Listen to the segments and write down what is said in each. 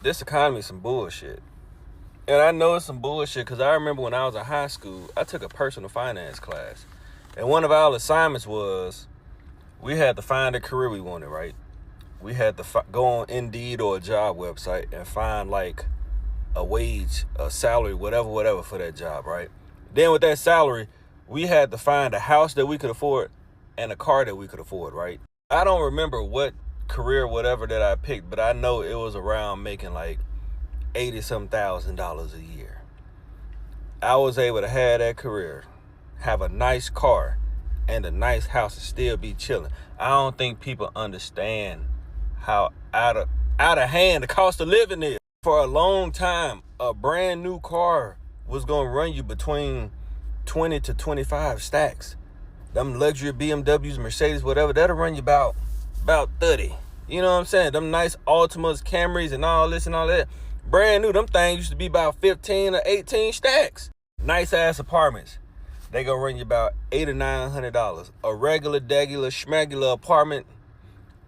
this economy is some bullshit. And I know it's some bullshit because I remember when I was in high school, I took a personal finance class. And one of our assignments was we had to find a career we wanted, right? We had to go on Indeed or a job website and find like a wage, a salary, whatever for that job, right? Then with that salary, we had to find a house that we could afford and a car that we could afford, right? I don't remember what career, whatever that I picked, but I know it was around making like $80-some thousand a year. I was able to have that career, have a nice car, and a nice house and still be chilling. I don't think people understand how out of hand the cost of living is. For a long time, a brand new car was gonna run you between 20 to 25 stacks. Them luxury BMWs, Mercedes, whatever, that'll run you about 30. You know what I'm saying? Them nice Altimas, Camrys, and all this and all that. Brand new, them things used to be about 15 or 18 stacks. Nice ass apartments. They gonna run you about $800 or $900. A regular, schmegular apartment,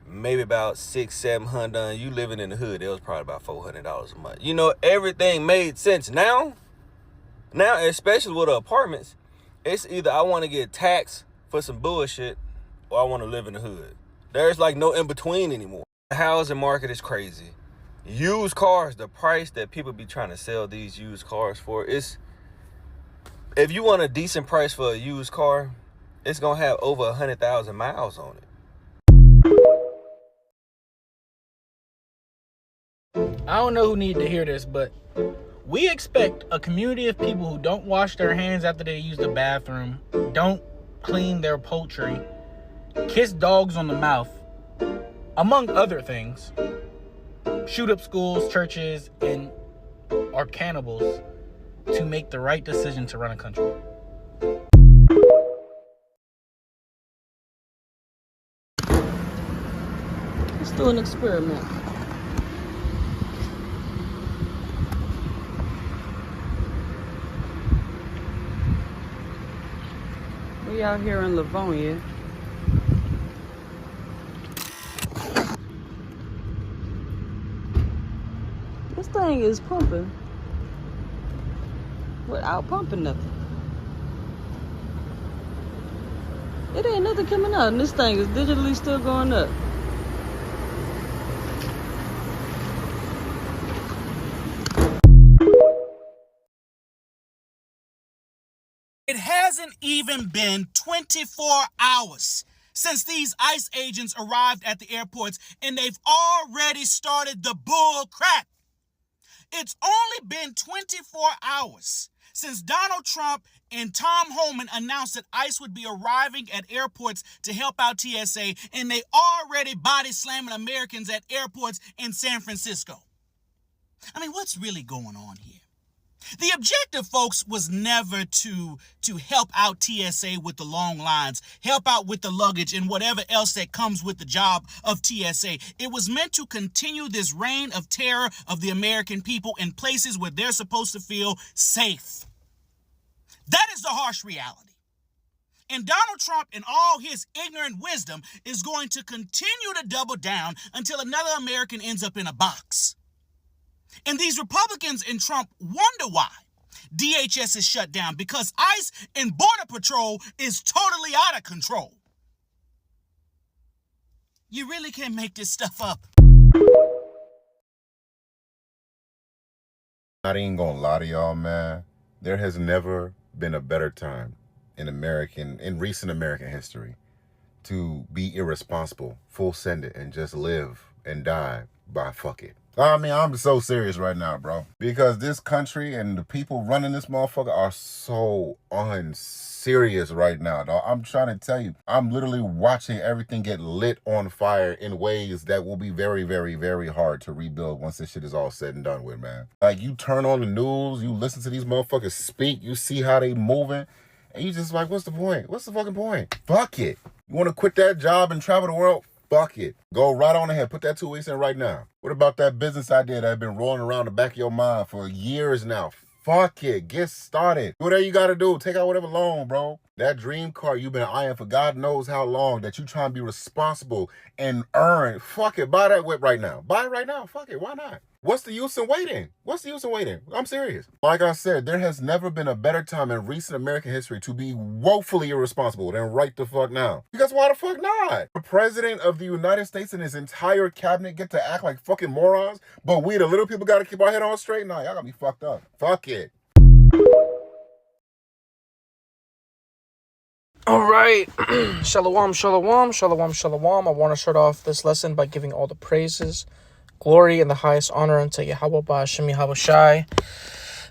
maybe about $600-700. You living in the hood, it was probably about $400 a month. You know, everything made sense. Now, especially with the apartments, it's either I want to get taxed for some bullshit or I want to live in the hood. There's like no in between anymore. The housing market is crazy. Used cars, the price that people be trying to sell these used cars for, is, if you want a decent price for a used car, it's gonna have over 100,000 miles on it. I don't know who needed to hear this, but we expect a community of people who don't wash their hands after they use the bathroom, don't clean their poultry, kiss dogs on the mouth, among other things, shoot up schools, churches, and are cannibals, to make the right decision to run a country. Let's do an experiment. We out here in Livonia. This thing is pumping without pumping nothing. It ain't nothing coming out, and this thing is digitally still going up. It hasn't even been 24 hours since these ICE agents arrived at the airports, and they've already started the bull crap. It's only been 24 hours since Donald Trump and Tom Homan announced that ICE would be arriving at airports to help out TSA, and they already body slamming Americans at airports in San Francisco. I mean, what's really going on here? The objective, folks, was never to help out TSA with the long lines, help out with the luggage and whatever else that comes with the job of TSA. It was meant to continue this reign of terror of the American people in places where they're supposed to feel safe. That is the harsh reality. And Donald Trump, in all his ignorant wisdom, is going to continue to double down until another American ends up in a box. And these Republicans and Trump wonder why DHS is shut down, because ICE and Border Patrol is totally out of control. You really can't make this stuff up. I ain't gonna lie to y'all, man. There has never been a better time in recent American history to be irresponsible, full send it, and just live and die by fuck it. I mean, I'm so serious right now, bro. Because this country and the people running this motherfucker are so unserious right now, dog. I'm trying to tell you, I'm literally watching everything get lit on fire in ways that will be very, very, very hard to rebuild once this shit is all said and done with, man. Like, you turn on the news, you listen to these motherfuckers speak, you see how they moving, and you just like, what's the point? What's the fucking point? Fuck it. You want to quit that job and travel the world? Fuck it. Go right on ahead. Put that 2 weeks in right now. What about that business idea that has been rolling around the back of your mind for years now? Fuck it. Get started. Whatever you got to do. Take out whatever loan, bro. That dream car you've been eyeing for God knows how long, that you trying to be responsible and earn. Fuck it. Buy that whip right now. Buy it right now. Fuck it. Why not? What's the use in waiting? What's the use in waiting? I'm serious. Like I said, there has never been a better time in recent American history to be woefully irresponsible than right the fuck now. Because why the fuck not? The president of the United States and his entire cabinet get to act like fucking morons, but we the little people gotta keep our head on straight? Nah, y'all gotta be fucked up. Fuck it. All right. Shalom, shalom, shalom, shalom. I want to start off this lesson by giving all the praises, glory, and the highest honor unto Yahweh, Ba'Hashem, Yahweh Shai,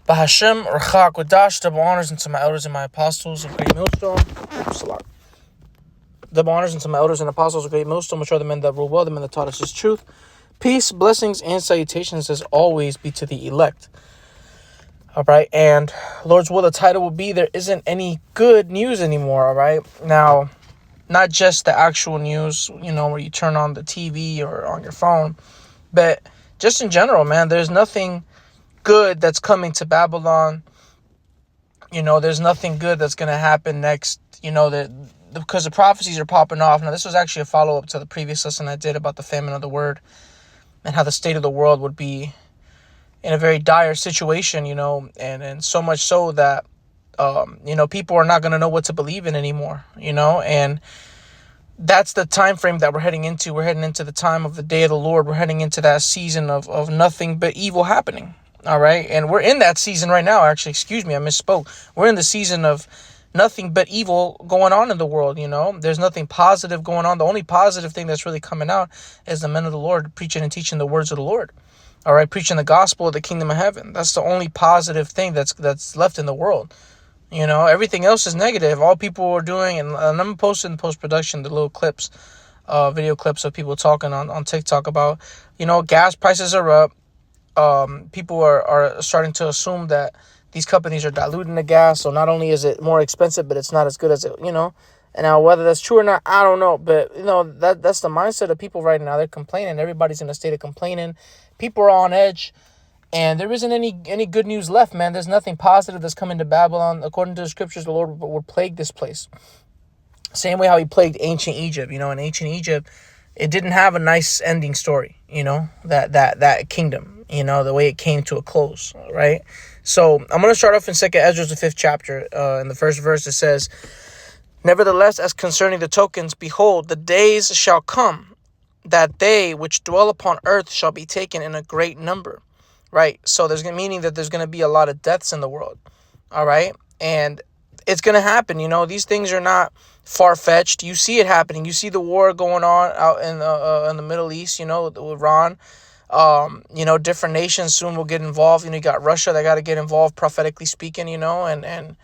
Ba'Hashem, Rachak, Wadash, double honors unto my elders and my apostles of Great Millstone. Double honors unto my elders and apostles of Great Millstone, which are the men that rule well, the men that taught us his truth. Peace, blessings, and salutations as always be to the elect. All right, and Lord's will, the title will be There Isn't Any Good News Anymore, all right? Now, not just the actual news, where you turn on the TV or on your phone, but just in general, man, there's nothing good that's coming to Babylon. There's nothing good that's going to happen next, because the prophecies are popping off. Now, this was actually a follow-up to the previous lesson I did about the famine of the word and how the state of the world would be in a very dire situation, and so much so that, people are not going to know what to believe in anymore, and that's the time frame that we're heading into. We're heading into the time of the day of the Lord. We're heading into that season of nothing but evil happening, all right? And we're in that season right now, actually. Excuse me, I misspoke. We're in the season of nothing but evil going on in the world, There's nothing positive going on. The only positive thing that's really coming out is the men of the Lord preaching and teaching the words of the Lord. All right, preaching the gospel of the kingdom of heaven. That's the only positive thing that's left in the world. Everything else is negative. All people are doing, and I'm posting in post-production the little clips, video clips of people talking on TikTok about, gas prices are up. People are starting to assume that these companies are diluting the gas. So not only is it more expensive, but it's not as good as it, And now whether that's true or not, I don't know. But, that's the mindset of people right now. They're complaining. Everybody's in a state of complaining. People are on edge. And there isn't any good news left, man. There's nothing positive that's coming to Babylon. According to the scriptures, the Lord would plague this place. Same way how he plagued ancient Egypt. In ancient Egypt, it didn't have a nice ending story, that kingdom, the way it came to a close, right? So I'm going to start off in 2nd Ezra, the 5th chapter. In the first verse, it says, Nevertheless, as concerning the tokens, behold, the days shall come, that they which dwell upon earth shall be taken in a great number. Right. So meaning that there's going to be a lot of deaths in the world. All right. And it's going to happen. These things are not far-fetched. You see it happening. You see the war going on out in the Middle East, with Iran. Different nations soon will get involved. You got Russia. They got to get involved prophetically speaking, and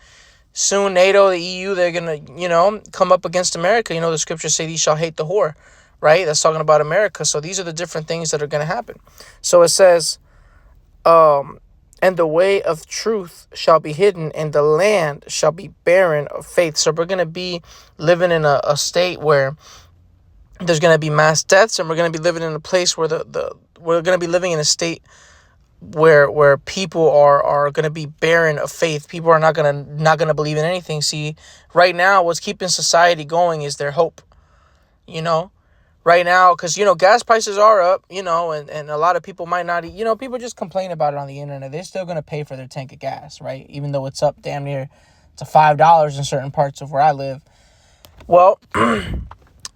soon NATO, the EU, they're going to, come up against America. The scriptures say these shall hate the whore. Right. That's talking about America. So these are the different things that are going to happen. So it says, and the way of truth shall be hidden, and the land shall be barren of faith. So we're going to be living in a state where there's going to be mass deaths, and we're going to be living in a place where we're going to be living in a state where people are going to be barren of faith. People are not going to believe in anything. See, right now, what's keeping society going is their hope. Right now, because, gas prices are up, and a lot of people might not, people just complain about it on the internet. They're still going to pay for their tank of gas, right? Even though it's up damn near to $5 in certain parts of where I live. Well,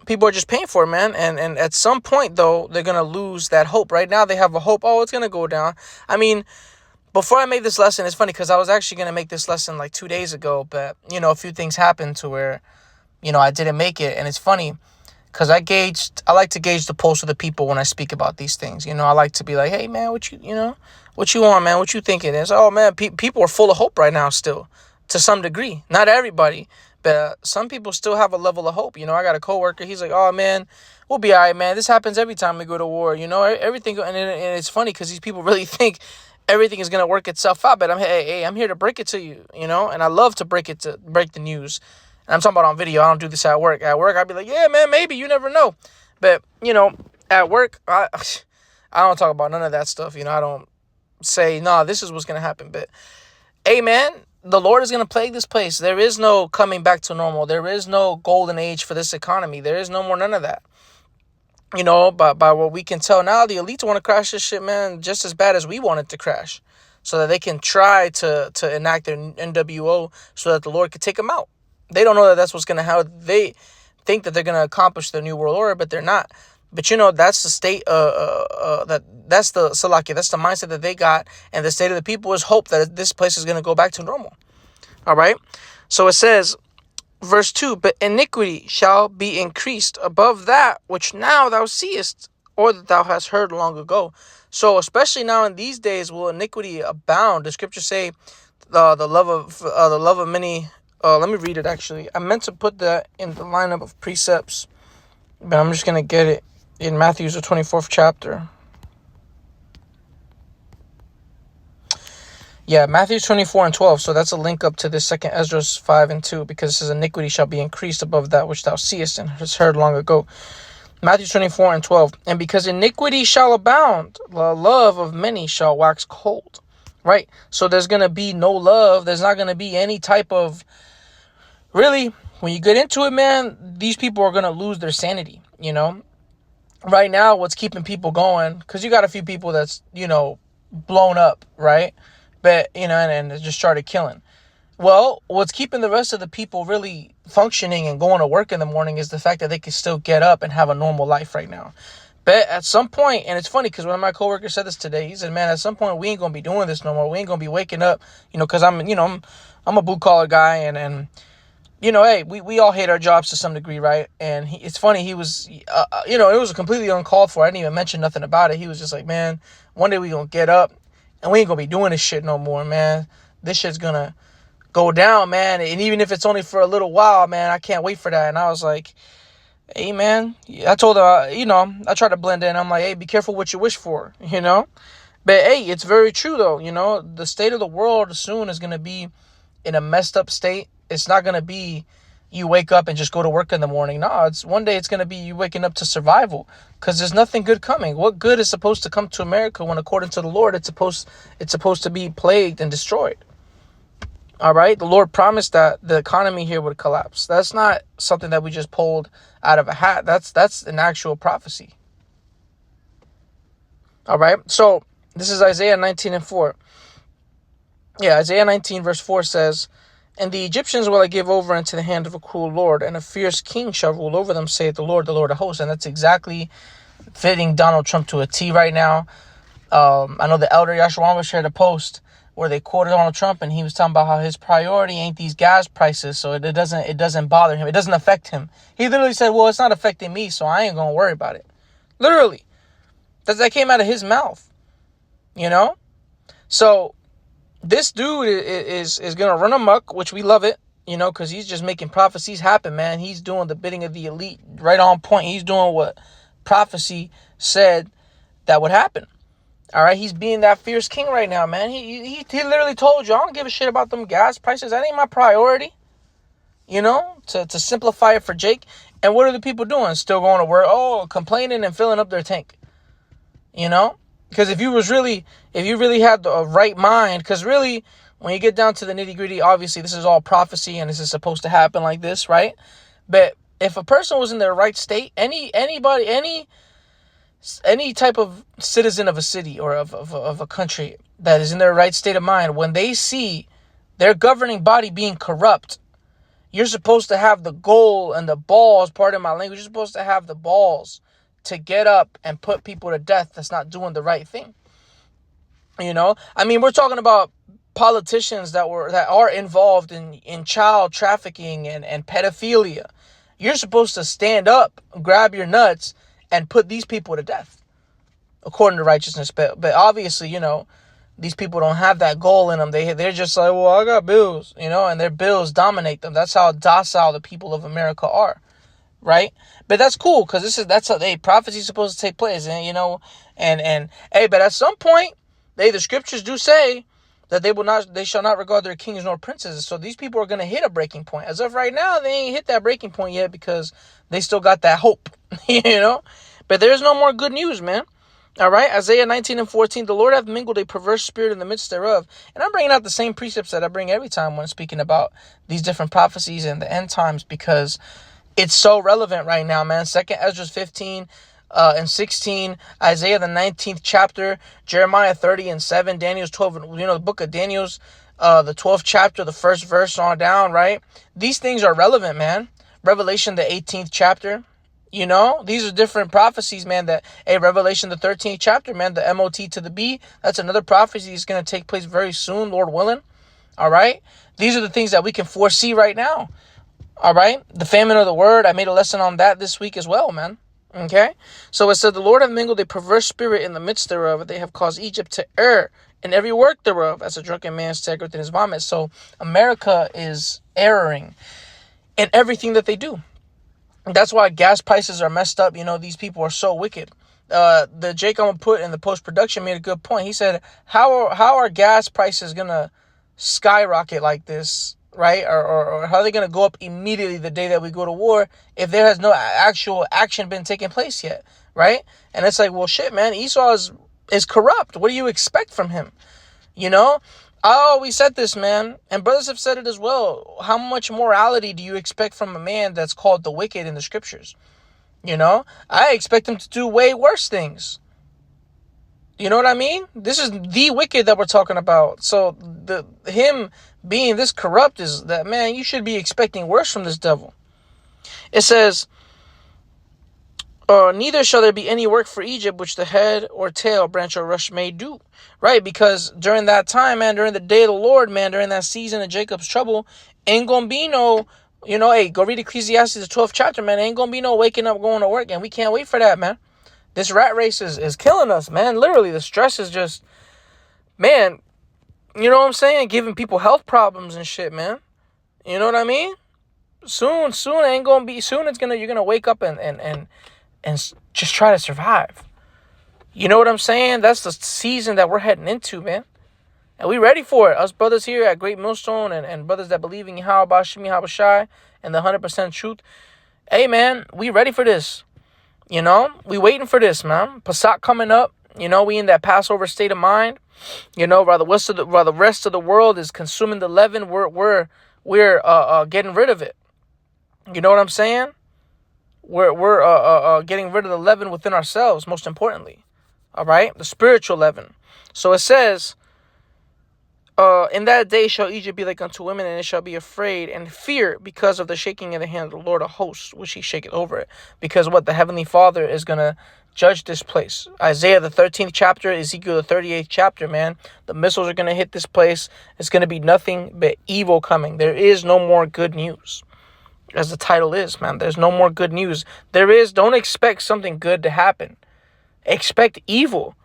people are just paying for it, man. And at some point, though, they're going to lose that hope. Right now, they have a hope, it's going to go down. I mean, before I made this lesson, it's funny because I was actually going to make this lesson like 2 days ago. But, a few things happened to where, I didn't make it. And it's funny. Because I like to gauge the pulse of the people when I speak about these things. I like to be like, hey, man, what you want, man? What you think it is? Oh, man, people are full of hope right now still, to some degree. Not everybody, but some people still have a level of hope. I got a coworker. He's like, oh, man, we'll be all right, man. This happens every time we go to war. Everything. And it's funny because these people really think everything is going to work itself out. But I'm here to break it to you, And I love to break the news. And I'm talking about on video. I don't do this at work. At work, I'd be like, yeah, man, maybe. You never know. But, at work, I don't talk about none of that stuff. I don't say, nah, this is what's going to happen. But, hey, man, the Lord is going to plague this place. There is no coming back to normal. There is no golden age for this economy. There is no more none of that. You know, by what we can tell now, the elites want to crash this shit, man, just as bad as we want it to crash, so that they can try to enact their NWO so that the Lord could take them out. They don't know that that's what's going to happen. They think that they're going to accomplish the New World Order, but they're not. But, you know, that's the state, that's the Salakia, that's the mindset that they got. And the state of the people is hope that this place is going to go back to normal. All right. So it says, verse 2, but iniquity shall be increased above that which now thou seest, or that thou hast heard long ago. So especially now in these days will iniquity abound. The scriptures say the love of many. Let me read it actually. I meant to put that in the lineup of precepts, but I'm just going to get it in Matthew's the 24th chapter. Yeah, Matthew 24 and 12. So that's a link up to this second Ezra 5 and 2, because it says iniquity shall be increased above that which thou seest and hast heard long ago. Matthew 24 and 12. And because iniquity shall abound, the love of many shall wax cold. Right? So there's going to be no love. There's not going to be any type of... Really, when you get into it, man, these people are going to lose their sanity, you know? Right now, what's keeping people going, because you got a few people that's, you know, blown up, right? But, you know, and just started killing. Well, what's keeping the rest of the people really functioning and going to work in the morning is the fact that they can still get up and have a normal life right now. But at some point, and it's funny because one of my coworkers said this today, he said, man, at some point we ain't going to be doing this no more. We ain't going to be waking up, you know, because I'm a blue collar guy and you know, hey, we all hate our jobs to some degree, right? And it's funny, he was, you know, it was completely uncalled for. I didn't even mention nothing about it. He was just like, man, one day we going to get up and we ain't going to be doing this shit no more, man. This shit's going to go down, man. And even if it's only for a little while, man, I can't wait for that. And I was like, hey, man, I told her, you know, I tried to blend in. I'm like, hey, be careful what you wish for, you know? But, hey, it's very true, though. You know, the state of the world soon is going to be in a messed up state. It's not going to be you wake up and just go to work in the morning. No, one day it's going to be you waking up to survival, because there's nothing good coming. What good is supposed to come to America when, according to the Lord, it's supposed to be plagued and destroyed? All right? The Lord promised that the economy here would collapse. That's not something that we just pulled out of a hat. That's an actual prophecy. All right? So this is Isaiah 19 and 4. Yeah, Isaiah 19 verse 4 says, and the Egyptians will I give over into the hand of a cruel Lord, and a fierce king shall rule over them, saith the Lord of hosts. And that's exactly fitting Donald Trump to a T right now. I know the elder Yashwanga shared a post where they quoted Donald Trump, and he was talking about how his priority ain't these gas prices, so it doesn't bother him. It doesn't affect him. He literally said, well, it's not affecting me, so I ain't going to worry about it. Literally. That came out of his mouth. You know? So this dude is going to run amok, which we love it, you know, because he's just making prophecies happen, man. He's doing the bidding of the elite right on point. He's doing what prophecy said that would happen. All right, he's being that fierce king right now, man. He literally told you, I don't give a shit about them gas prices. That ain't my priority, you know, to simplify it for Jake. And what are the people doing? Still going to work, complaining and filling up their tank, you know? Because if you really had the right mind, because really, when you get down to the nitty gritty, obviously this is all prophecy and this is supposed to happen like this, right? But if a person was in their right state, any type of citizen of a city or of a country that is in their right state of mind, when they see their governing body being corrupt, you're supposed to have the goal and the balls, pardon my language, you're supposed to have the balls to get up and put people to death that's not doing the right thing. You know, I mean, we're talking about politicians that are involved in child trafficking and pedophilia. You're supposed to stand up, grab your nuts, and put these people to death, according to righteousness. But obviously, you know, these people don't have that goal in them. They're just like, well, I got bills, you know, and their bills dominate them. That's how docile the people of America are. Right? But that's cool, because that's how prophecy is supposed to take place, and you know, and hey, but at some point, the scriptures do say that they shall not regard their kings nor princes. So these people are gonna hit a breaking point. As of right now, they ain't hit that breaking point yet because they still got that hope, you know. But there's no more good news, man. All right, Isaiah 19:14, the Lord hath mingled a perverse spirit in the midst thereof. And I'm bringing out the same precepts that I bring every time when speaking about these different prophecies and the end times, because it's so relevant right now, man. 2nd Ezra 15 and 16, Isaiah the 19th chapter, Jeremiah 30 and 7, Daniel's 12, the book of Daniel's, the 12th chapter, the first verse on down, right? These things are relevant, man. Revelation the 18th chapter. These are different prophecies, man. Revelation the 13th chapter, man, the MOT to the B, that's another prophecy that's going to take place very soon, Lord willing. All right. These are the things that we can foresee right now. All right. The famine of the word. I made a lesson on that this week as well, man. Okay. So it said, the Lord hath mingled a perverse spirit in the midst thereof. They have caused Egypt to err in every work thereof, as a drunken man staggereth in his vomit. So America is erring in everything that they do. That's why gas prices are messed up. These people are so wicked. The Jake I'm gonna put in the post-production made a good point. He said, how are gas prices gonna skyrocket like this, right? Or how are they gonna go up immediately the day that we go to war if there has no actual action been taking place yet, right? And it's like, well, shit, man, Esau is corrupt. What do you expect from him? I always said this, man, and brothers have said it as well. How much morality do you expect from a man that's called the wicked in the scriptures? I expect him to do way worse things. You know what I mean? This is the wicked that we're talking about. So him being this corrupt is that, man, you should be expecting worse from this devil. It says, neither shall there be any work for Egypt which the head or tail, branch or rush may do. Right? Because during that time, man, during the day of the Lord, man, during that season of Jacob's trouble, ain't gonna be no, go read Ecclesiastes, the 12th chapter, man. Ain't gonna be no waking up, going to work, and we can't wait for that, man. This rat race is killing us, man. Literally, the stress is just, man, you know what I'm saying? Giving people health problems and shit, man. You know what I mean? Soon ain't gonna be, you're gonna wake up and just try to survive. You know what I'm saying? That's the season that we're heading into, man. And we ready for it. Us brothers here at Great Millstone and brothers that believe in Yahweh Shemi Habashai and the 100% truth. Hey, man, we ready for this. We waiting for this, man. Pesach coming up. We in that Passover state of mind. While the rest of the world is consuming the leaven, we're getting rid of it. You know what I'm saying? We're getting rid of the leaven within ourselves, most importantly. All right? The spiritual leaven. So it says, in that day shall Egypt be like unto women, and it shall be afraid and fear because of the shaking of the hand of the Lord of hosts, which he shaketh over it. Because the Heavenly Father is going to judge this place. Isaiah the 13th chapter, Ezekiel the 38th chapter, man. The missiles are going to hit this place. It's going to be nothing but evil coming. There is no more good news. As the title is, man, there's no more good news. Don't expect something good to happen. Expect evil.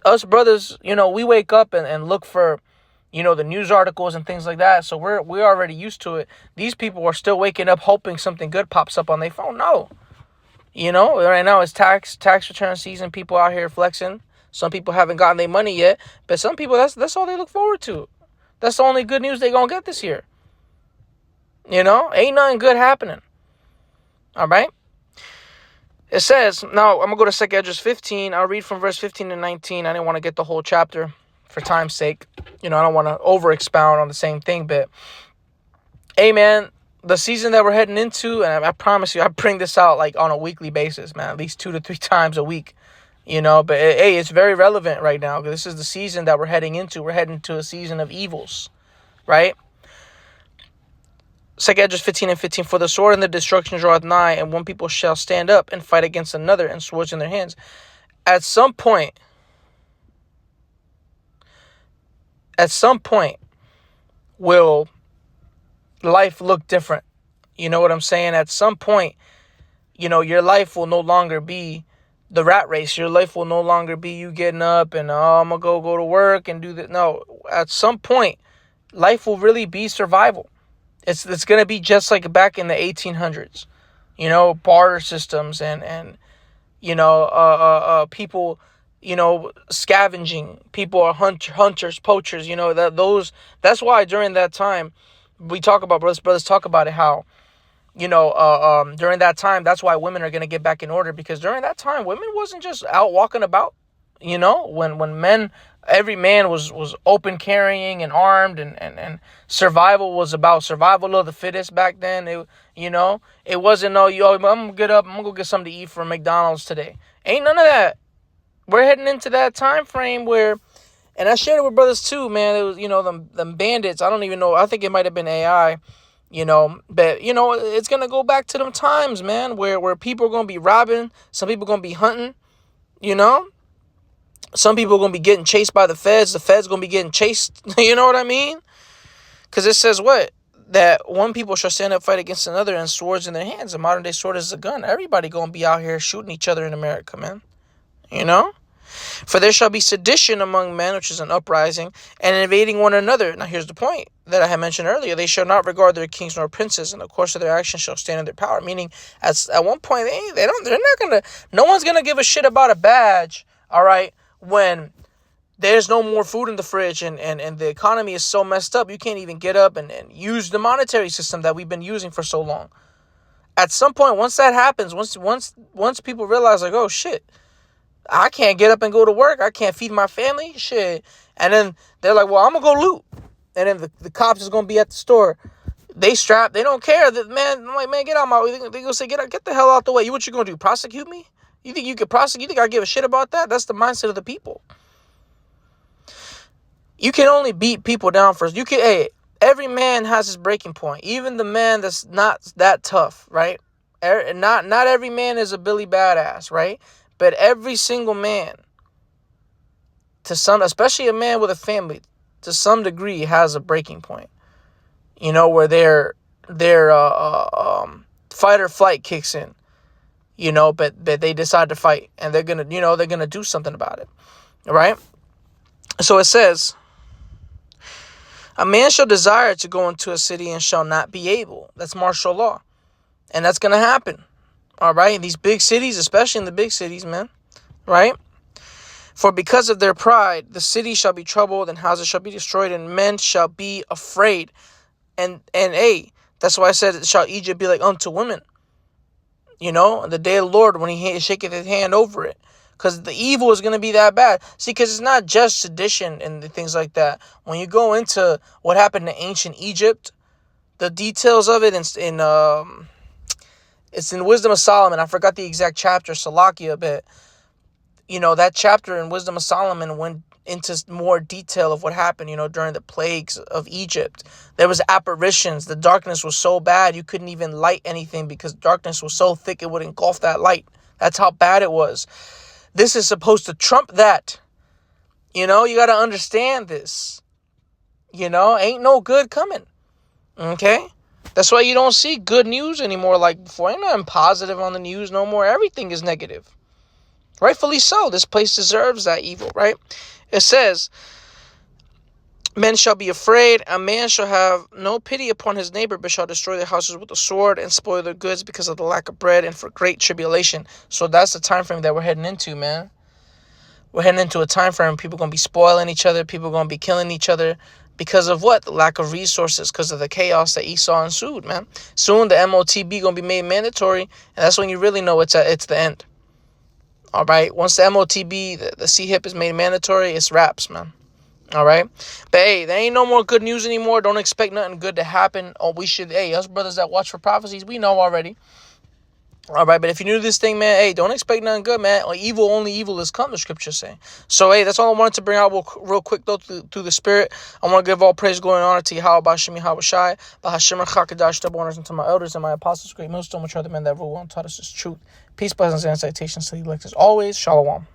Us brothers, we wake up and look for, the news articles and things like that. So we're already used to it. These people are still waking up hoping something good pops up on their phone. No. Right now it's tax return season. People out here flexing. Some people haven't gotten their money yet. But some people, that's all they look forward to. That's the only good news they're going to get this year. Ain't nothing good happening. All right. It says, now I'm going to go to 2nd Ezra 15. I'll read from verse 15 to 19. I didn't want to get the whole chapter for time's sake. I don't want to over expound on the same thing, but hey, man, the season that we're heading into, and I promise you, I bring this out like on a weekly basis, man, at least 2 to 3 times a week, but hey, it's very relevant right now because this is the season that we're heading into. We're heading to a season of evils, right? 2nd Ezra 15 and 15, for the sword and the destruction draweth nigh, and one people shall stand up and fight against another, and swords in their hands. At some point, will life look different? You know what I'm saying? At some point, your life will no longer be the rat race. Your life will no longer be you getting up and, I'm going to go to work and do that. No, at some point, life will really be survival. It's going to be just like back in the 1800s, barter systems and people, scavenging. People are hunters, poachers, that's why during that time we talk about, brothers talk about it, how, during that time, that's why women are going to get back in order, because during that time, women wasn't just out walking about, when men, every man was open carrying and armed, and survival was about survival of the fittest back then. It wasn't, no, I'm going to get up, I'm going to go get something to eat from McDonald's today. Ain't none of that. We're heading into that time frame where, and I shared it with brothers too, man. It was, them bandits. I don't even know. I think it might have been AI, but it's going to go back to them times, man, where people are going to be robbing. Some people are going to be hunting, some people are going to be getting chased by the feds. The feds going to be getting chased. You know what I mean? Because it says what? That one people shall stand up, fight against another, and swords in their hands. A modern day sword is a gun. Everybody going to be out here shooting each other in America, man. For there shall be sedition among men, which is an uprising, and invading one another. Now here's the point that I had mentioned earlier. They shall not regard their kings nor princes, and the course of their actions shall stand in their power. Meaning, at one point, no one's gonna give a shit about a badge, all right, when there's no more food in the fridge and the economy is so messed up, you can't even get up and use the monetary system that we've been using for so long. At some point, once that happens, once people realize, like, oh shit, I can't get up and go to work, I can't feed my family, shit. And then they're like, well, I'm going to go loot. And then the cops is going to be at the store. They strap, they don't care. I'm like, man, get out my way. They're going to say, get the hell out the way. What you going to do, prosecute me? You think you could prosecute? You think I give a shit about that? That's the mindset of the people. You can only beat people down first. Every man has his breaking point. Even the man that's not that tough, right? Not every man is a Billy Badass, right? But every single man, especially a man with a family, to some degree has a breaking point. Where their fight or flight kicks in. But they decide to fight, and they're gonna do something about it, right? So it says, a man shall desire to go into a city and shall not be able. That's martial law, and that's gonna happen. All right, in these big cities, especially in the big cities, man, right? For because of their pride, the city shall be troubled, and houses shall be destroyed, and men shall be afraid. And that's why I said, shall Egypt be like unto women? The day of the Lord, when he shaketh his hand over it. Because the evil is going to be that bad. See, because it's not just sedition and things like that. When you go into what happened in ancient Egypt, the details of it it's in Wisdom of Solomon. I forgot the exact chapter, Salakia, but, that chapter in Wisdom of Solomon went into more detail of what happened, during the plagues of Egypt. There was apparitions. The darkness was so bad, you couldn't even light anything because darkness was so thick it would engulf that light. That's how bad it was. This is supposed to trump that. You got to understand this. Ain't no good coming. Okay? That's why you don't see good news anymore like before. Ain't nothing positive on the news no more. Everything is negative. Rightfully so. This place deserves that evil, right? It says, men shall be afraid. A man shall have no pity upon his neighbor, but shall destroy their houses with the sword and spoil their goods because of the lack of bread and for great tribulation. So that's the time frame that we're heading into, man. We're heading into a time frame. People going to be spoiling each other. People going to be killing each other. Because of what? The lack of resources. Because of the chaos that Esau ensued, man. Soon the MOTB going to be made mandatory. And that's when you really know it's the end. All right? Once the MOTB, the CHIP is made mandatory, it's wraps, man. All right? But, hey, there ain't no more good news anymore. Don't expect nothing good to happen. Us brothers that watch for prophecies, we know already. All right, but if you're new to this thing, man, hey, don't expect nothing good, man. Only evil is come, the scriptures say. So, hey, that's all I wanted to bring out real quick, though, through the Spirit. I want to give all praise, glory, and honor to Yahweh, Bashim, Yahweh Shai, Bahashim, Chakadash, double honors unto my elders and my apostles, great millstone, which are the men that rule and taught us this truth. Peace, blessings, and citations to the elect as always. Shalom.